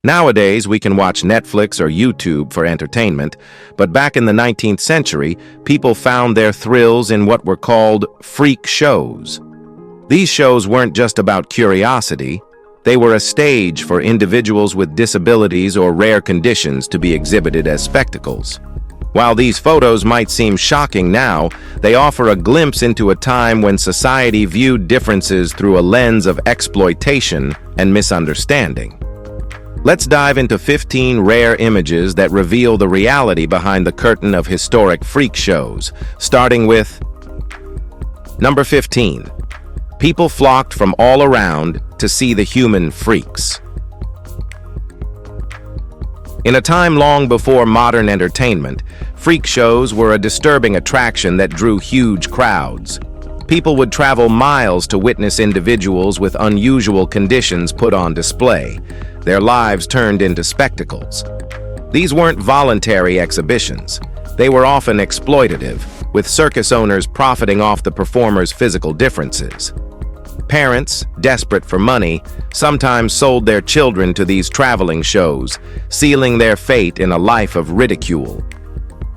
Nowadays, we can watch Netflix or YouTube for entertainment, but back in the 19th century, people found their thrills in what were called freak shows. These shows weren't just about curiosity. They were a stage for individuals with disabilities or rare conditions to be exhibited as spectacles. While these photos might seem shocking now, they offer a glimpse into a time when society viewed differences through a lens of exploitation and misunderstanding. Let's dive into 15 rare images that reveal the reality behind the curtain of historic freak shows, starting with number 15. People flocked from all around to see the human freaks. In a time long before modern entertainment, freak shows were a disturbing attraction that drew huge crowds. People would travel miles to witness individuals with unusual conditions put on display, their lives turned into spectacles. These weren't voluntary exhibitions. They were often exploitative, with circus owners profiting off the performers' physical differences. Parents, desperate for money, sometimes sold their children to these traveling shows, sealing their fate in a life of ridicule.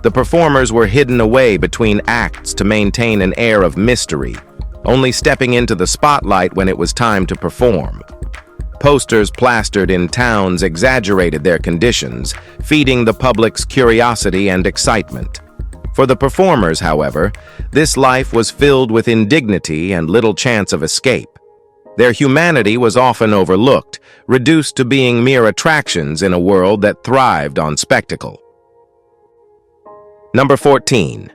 The performers were hidden away between acts to maintain an air of mystery, only stepping into the spotlight when it was time to perform. Posters plastered in towns exaggerated their conditions, feeding the public's curiosity and excitement. For the performers, however, this life was filled with indignity and little chance of escape. Their humanity was often overlooked, reduced to being mere attractions in a world that thrived on spectacle. Number 14.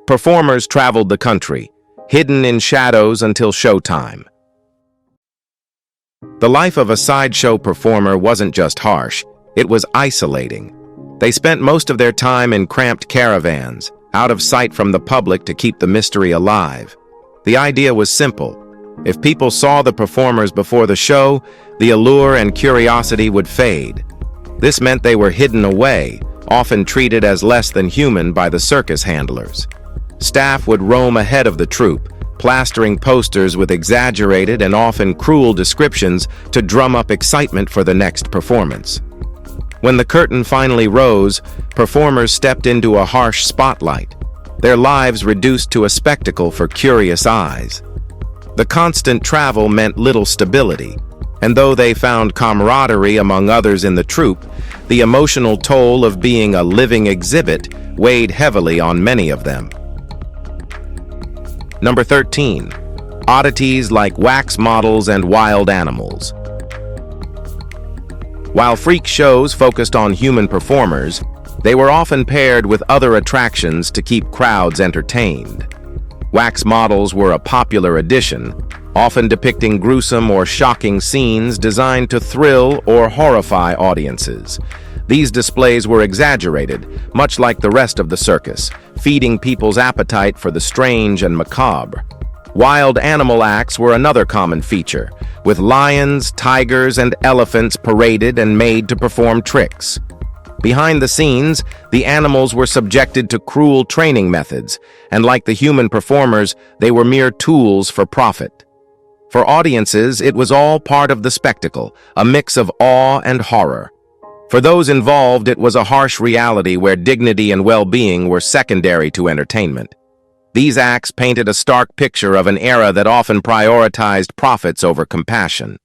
Performers traveled the country, hidden in shadows until showtime. The life of a sideshow performer wasn't just harsh, it was isolating. They spent most of their time in cramped caravans, out of sight from the public to keep the mystery alive. The idea was simple. If people saw the performers before the show, the allure and curiosity would fade. This meant they were hidden away, often treated as less than human by the circus handlers. Staff would roam ahead of the troupe, plastering posters with exaggerated and often cruel descriptions to drum up excitement for the next performance. When the curtain finally rose, performers stepped into a harsh spotlight, their lives reduced to a spectacle for curious eyes. The constant travel meant little stability, and though they found camaraderie among others in the troupe, the emotional toll of being a living exhibit weighed heavily on many of them. Number 13. Oddities like wax models and wild animals. While freak shows focused on human performers, they were often paired with other attractions to keep crowds entertained. Wax models were a popular addition, often depicting gruesome or shocking scenes designed to thrill or horrify audiences. These displays were exaggerated, much like the rest of the circus, feeding people's appetite for the strange and macabre. Wild animal acts were another common feature, with lions, tigers, and elephants paraded and made to perform tricks. Behind the scenes, the animals were subjected to cruel training methods, and like the human performers, they were mere tools for profit. For audiences, it was all part of the spectacle, a mix of awe and horror. For those involved, it was a harsh reality where dignity and well-being were secondary to entertainment. These acts painted a stark picture of an era that often prioritized profits over compassion.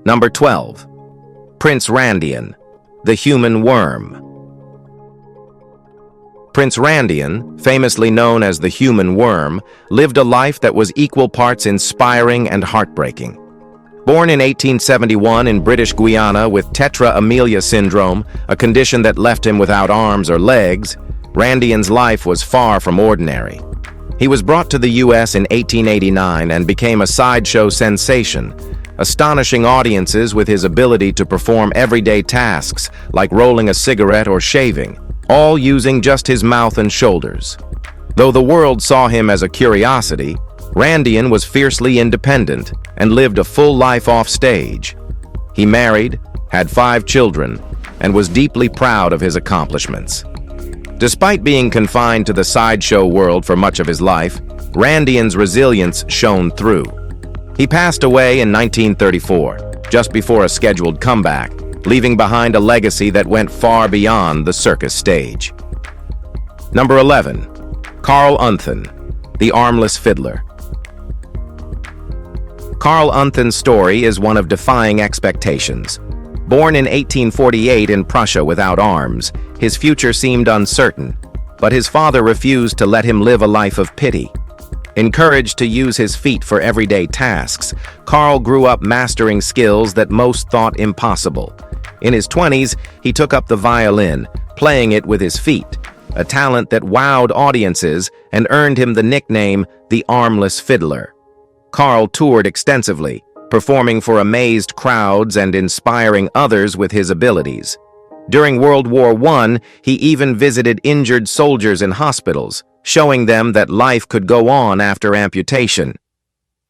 Number 12. Prince Randian, the human worm. Prince Randian, famously known as the human worm, lived a life that was equal parts inspiring and heartbreaking. Born in 1871 in British Guiana with tetra amelia syndrome, a condition that left him without arms or legs, Randian's life was far from ordinary. He was brought to the U.S. in 1889 and became a sideshow sensation, astonishing audiences with his ability to perform everyday tasks like rolling a cigarette or shaving, all using just his mouth and shoulders. Though the world saw him as a curiosity, Randian was fiercely independent and lived a full life off stage. He married, had 5 children, and was deeply proud of his accomplishments. Despite being confined to the sideshow world for much of his life, Randian's resilience shone through. He passed away in 1934, just before a scheduled comeback, leaving behind a legacy that went far beyond the circus stage. Number 11. Carl Unthan, the armless fiddler. Carl Unthan's story is one of defying expectations. Born in 1848 in Prussia without arms, his future seemed uncertain, but his father refused to let him live a life of pity. Encouraged to use his feet for everyday tasks, Carl grew up mastering skills that most thought impossible. In his 20s, he took up the violin, playing it with his feet, a talent that wowed audiences and earned him the nickname the Armless Fiddler. Carl toured extensively, performing for amazed crowds and inspiring others with his abilities. During World War I, he even visited injured soldiers in hospitals, showing them that life could go on after amputation.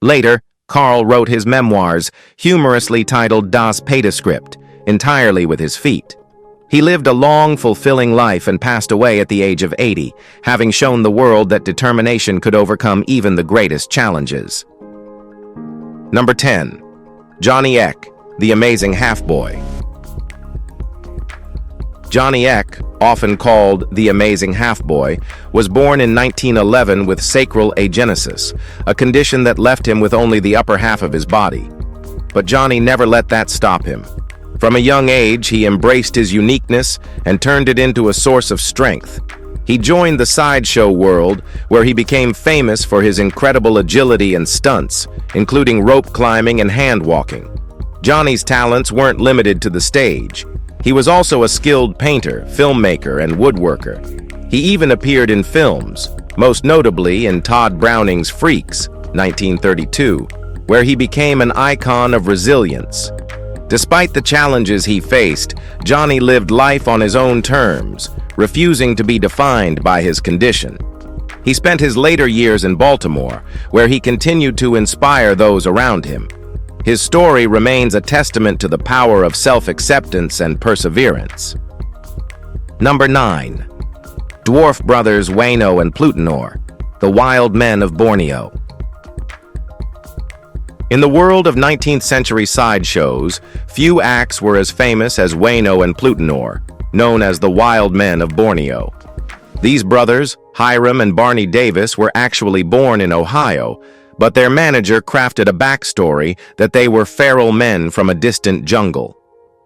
Later, Carl wrote his memoirs, humorously titled Das Petaskript, entirely with his feet. He lived a long, fulfilling life and passed away at the age of 80, having shown the world that determination could overcome even the greatest challenges. Number 10. Johnny Eck, the amazing half-boy. Johnny Eck, often called the amazing half-boy, was born in 1911 with sacral agenesis, a condition that left him with only the upper half of his body. But Johnny never let that stop him. From a young age, he embraced his uniqueness and turned it into a source of strength. He joined the sideshow world, where he became famous for his incredible agility and stunts, including rope climbing and hand walking. Johnny's talents weren't limited to the stage. He was also a skilled painter, filmmaker, and woodworker. He even appeared in films, most notably in Todd Browning's Freaks, 1932, where he became an icon of resilience. Despite the challenges he faced, Johnny lived life on his own terms, refusing to be defined by his condition. He spent his later years in Baltimore, where he continued to inspire those around him. His story remains a testament to the power of self-acceptance and perseverance. Number 9. Dwarf brothers Wayo and Plor, the wild men of Borneo. In the world of 19th century sideshows, few acts were as famous as Wayo and Plor, known as the Wild Men of Borneo. These brothers, Hiram and Barney Davis, were actually born in Ohio, but their manager crafted a backstory that they were feral men from a distant jungle.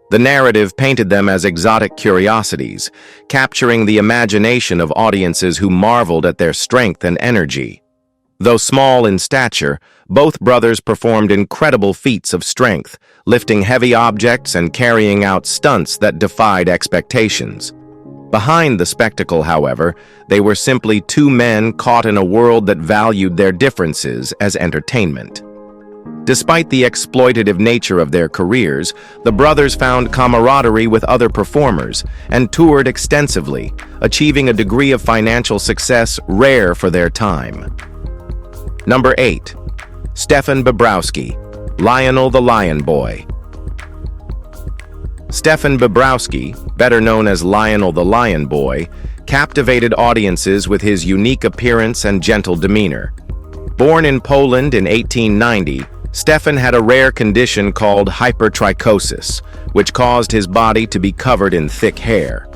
The narrative painted them as exotic curiosities, capturing the imagination of audiences who marveled at their strength and energy. Though small in stature, both brothers performed incredible feats of strength, lifting heavy objects and carrying out stunts that defied expectations. Behind the spectacle, however, they were simply two men caught in a world that valued their differences as entertainment. Despite the exploitative nature of their careers, the brothers found camaraderie with other performers and toured extensively, achieving a degree of financial success rare for their time. Number 8. Stefan Bowski, Lionel the Lion Boy. Stefan Bowski, better known as Lionel the Lion Boy, captivated audiences with his unique appearance and gentle demeanor. Born in Poland in 1890, Stefan had a rare condition called hypertrichosis, which caused his body to be covered in thick hair.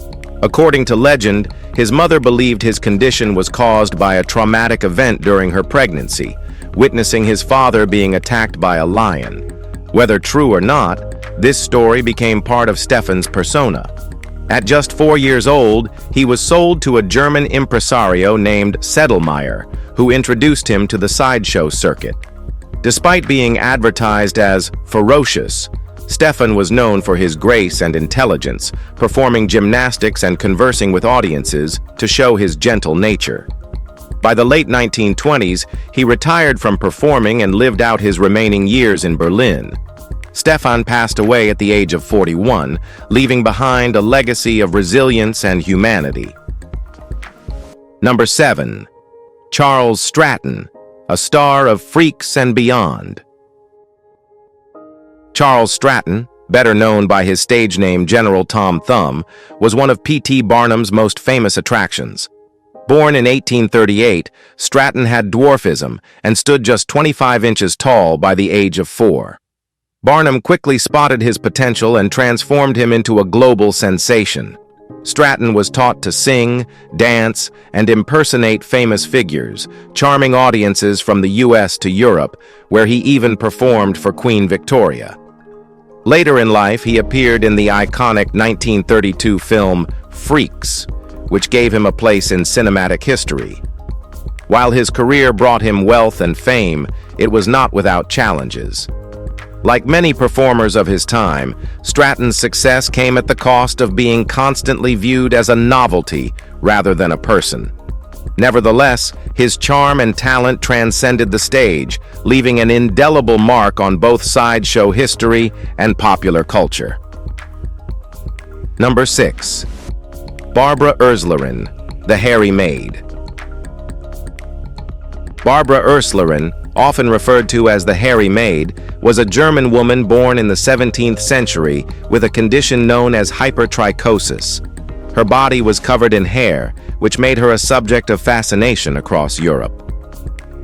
According to legend, his mother believed his condition was caused by a traumatic event during her pregnancy, witnessing his father being attacked by a lion. Whether true or not, this story became part of Stefan's persona. At just 4 years old, he was sold to a German impresario named Sedlmayr, who introduced him to the sideshow circuit. Despite being advertised as ferocious, Stefan was known for his grace and intelligence, performing gymnastics and conversing with audiences to show his gentle nature. By the late 1920s, he retired from performing and lived out his remaining years in Berlin. Stefan passed away at the age of 41, leaving behind a legacy of resilience and humanity. Number 7. Charles Stratton, a star of Freaks and Beyond. Charles Stratton, better known by his stage name General Tom Thumb, was one of P.T. Barnum's most famous attractions. Born in 1838, Stratton had dwarfism and stood just 25 inches tall by the age of 4. Barnum quickly spotted his potential and transformed him into a global sensation. Stratton was taught to sing, dance, and impersonate famous figures, charming audiences from the US to Europe, where he even performed for Queen Victoria. Later in life, he appeared in the iconic 1932 film Freaks, which gave him a place in cinematic history. While his career brought him wealth and fame, it was not without challenges. Like many performers of his time, Stratton's success came at the cost of being constantly viewed as a novelty rather than a person. Nevertheless, his charm and talent transcended the stage, leaving an indelible mark on both sideshow history and popular culture. Number 6. Barbara Ursularin, the Hairy Maid. Barbara Ursularin, often referred to as the Hairy Maid, was a German woman born in the 17th century with a condition known as hypertrichosis. Her body was covered in hair, which made her a subject of fascination across Europe.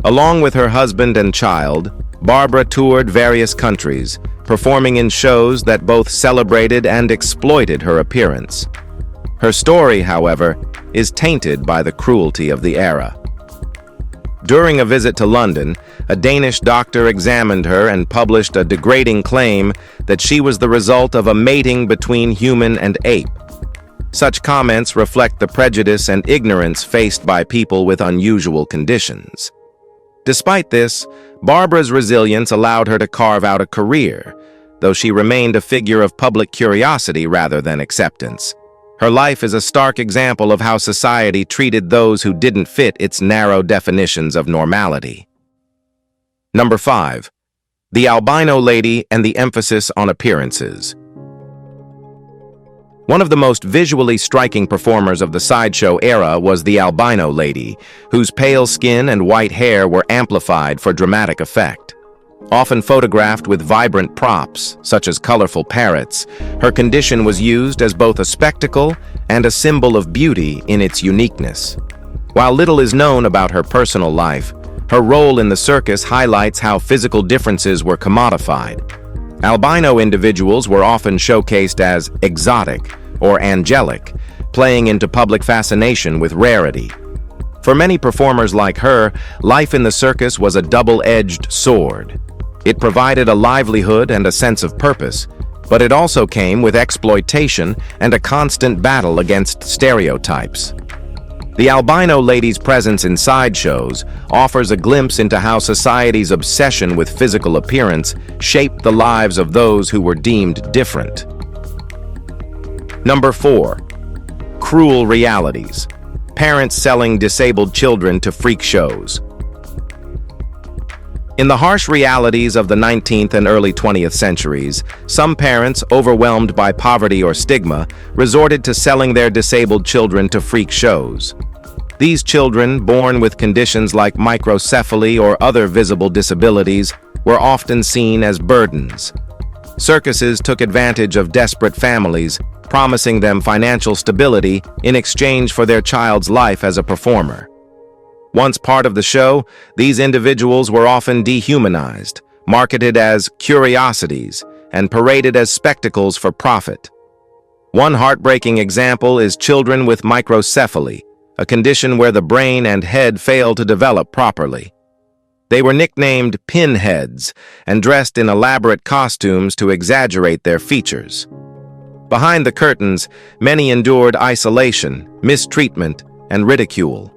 Along with her husband and child, Barbara toured various countries, performing in shows that both celebrated and exploited her appearance. Her story, however, is tainted by the cruelty of the era. During a visit to London, a Danish doctor examined her and published a degrading claim that she was the result of a mating between human and ape. Such comments reflect the prejudice and ignorance faced by people with unusual conditions. Despite this, Barbara's resilience allowed her to carve out a career, though she remained a figure of public curiosity rather than acceptance. Her life is a stark example of how society treated those who didn't fit its narrow definitions of normality. Number 5. The Albino Lady and the emphasis on appearances. One of the most visually striking performers of the sideshow era was the Albino Lady, whose pale skin and white hair were amplified for dramatic effect. Often photographed with vibrant props, such as colorful parrots, her condition was used as both a spectacle and a symbol of beauty in its uniqueness. While little is known about her personal life, her role in the circus highlights how physical differences were commodified. Albino individuals were often showcased as exotic or angelic, playing into public fascination with rarity. For many performers like her, life in the circus was a double-edged sword. It provided a livelihood and a sense of purpose, but it also came with exploitation and a constant battle against stereotypes. The Albino Lady's presence in sideshows offers a glimpse into how society's obsession with physical appearance shaped the lives of those who were deemed different. Number 4. Cruel realities. Parents selling disabled children to freak shows. In the harsh realities of the 19th and early 20th centuries, some parents, overwhelmed by poverty or stigma, resorted to selling their disabled children to freak shows. These children, born with conditions like microcephaly or other visible disabilities, were often seen as burdens. Circuses took advantage of desperate families, promising them financial stability in exchange for their child's life as a performer. Once part of the show, these individuals were often dehumanized, marketed as curiosities, and paraded as spectacles for profit. One heartbreaking example is children with microcephaly, a condition where the brain and head fail to develop properly. They were nicknamed pinheads and dressed in elaborate costumes to exaggerate their features. Behind the curtains, many endured isolation, mistreatment, and ridicule.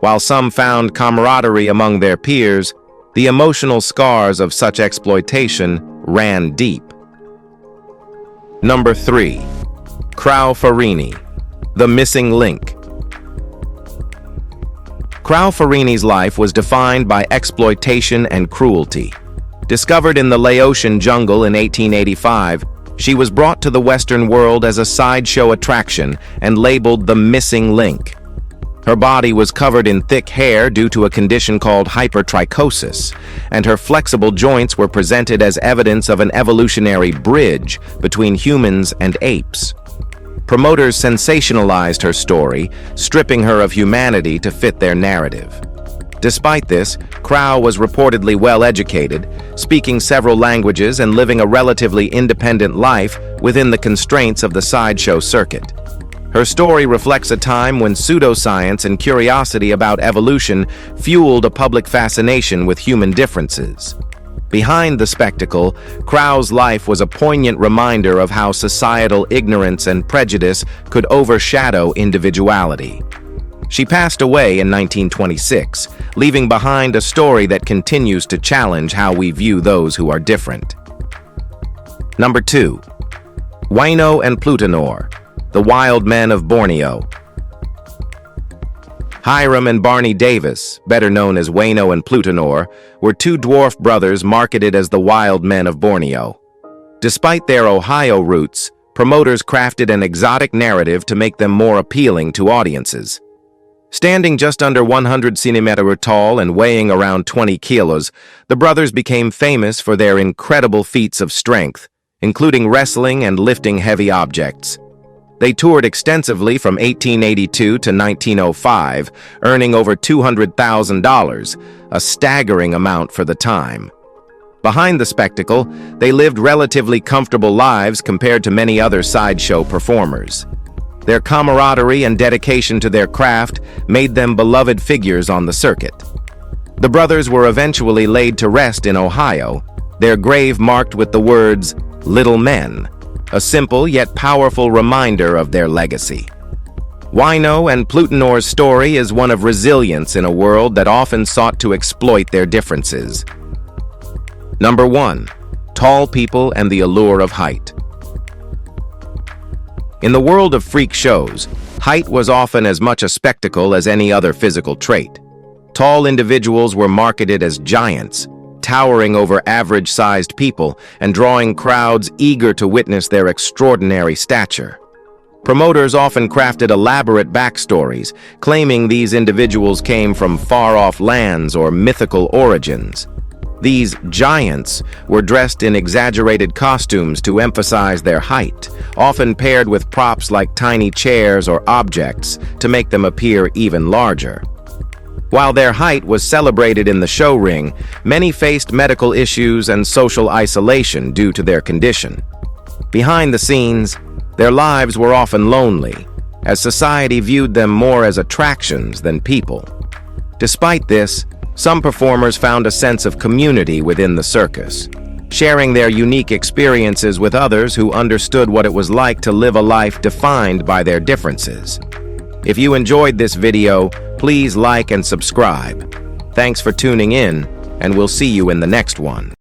While some found camaraderie among their peers, the emotional scars of such exploitation ran deep. Number 3. CRRA Farini, the missing link. CRRA Farini's life was defined by exploitation and cruelty. Discovered in the Laotian jungle in 1885, she was brought to the Western world as a sideshow attraction and labeled the missing link. Her body was covered in thick hair due to a condition called hypertrichosis, and her flexible joints were presented as evidence of an evolutionary bridge between humans and apes. Promoters sensationalized her story, stripping her of humanity to fit their narrative. Despite this, CRRA was reportedly well-educated, speaking several languages and living a relatively independent life within the constraints of the sideshow circuit. Her story reflects a time when pseudoscience and curiosity about evolution fueled a public fascination with human differences. Behind the spectacle, CRRA's life was a poignant reminder of how societal ignorance and prejudice could overshadow individuality. She passed away in 1926, leaving behind a story that continues to challenge how we view those who are different. Number 2. Wayo and Plor, the Wild Men of Borneo. Hiram and Barney Davis, better known as Wayo and Plor, were two dwarf brothers marketed as the Wild Men of Borneo. Despite their Ohio roots, promoters crafted an exotic narrative to make them more appealing to audiences. Standing just under 100 centimeters tall and weighing around 20 kilos, the brothers became famous for their incredible feats of strength, including wrestling and lifting heavy objects. They toured extensively from 1882 to 1905, earning over $200,000, a staggering amount for the time. Behind the spectacle, they lived relatively comfortable lives compared to many other sideshow performers. Their camaraderie and dedication to their craft made them beloved figures on the circuit. The brothers were eventually laid to rest in Ohio, their grave marked with the words, "Little Men," a simple yet powerful reminder of their legacy. Wayo and Plor's story is one of resilience in a world that often sought to exploit their differences. Number 1. Tall people and the allure of height. In the world of freak shows, height was often as much a spectacle as any other physical trait. Tall individuals were marketed as giants, towering over average-sized people and drawing crowds eager to witness their extraordinary stature. Promoters often crafted elaborate backstories, claiming these individuals came from far-off lands or mythical origins. These giants were dressed in exaggerated costumes to emphasize their height, often paired with props like tiny chairs or objects to make them appear even larger. While their height was celebrated in the show ring, many faced medical issues and social isolation due to their condition. Behind the scenes, their lives were often lonely, as society viewed them more as attractions than people. Despite this, some performers found a sense of community within the circus, sharing their unique experiences with others who understood what it was like to live a life defined by their differences. If you enjoyed this video, please like and subscribe. Thanks for tuning in, and we'll see you in the next one.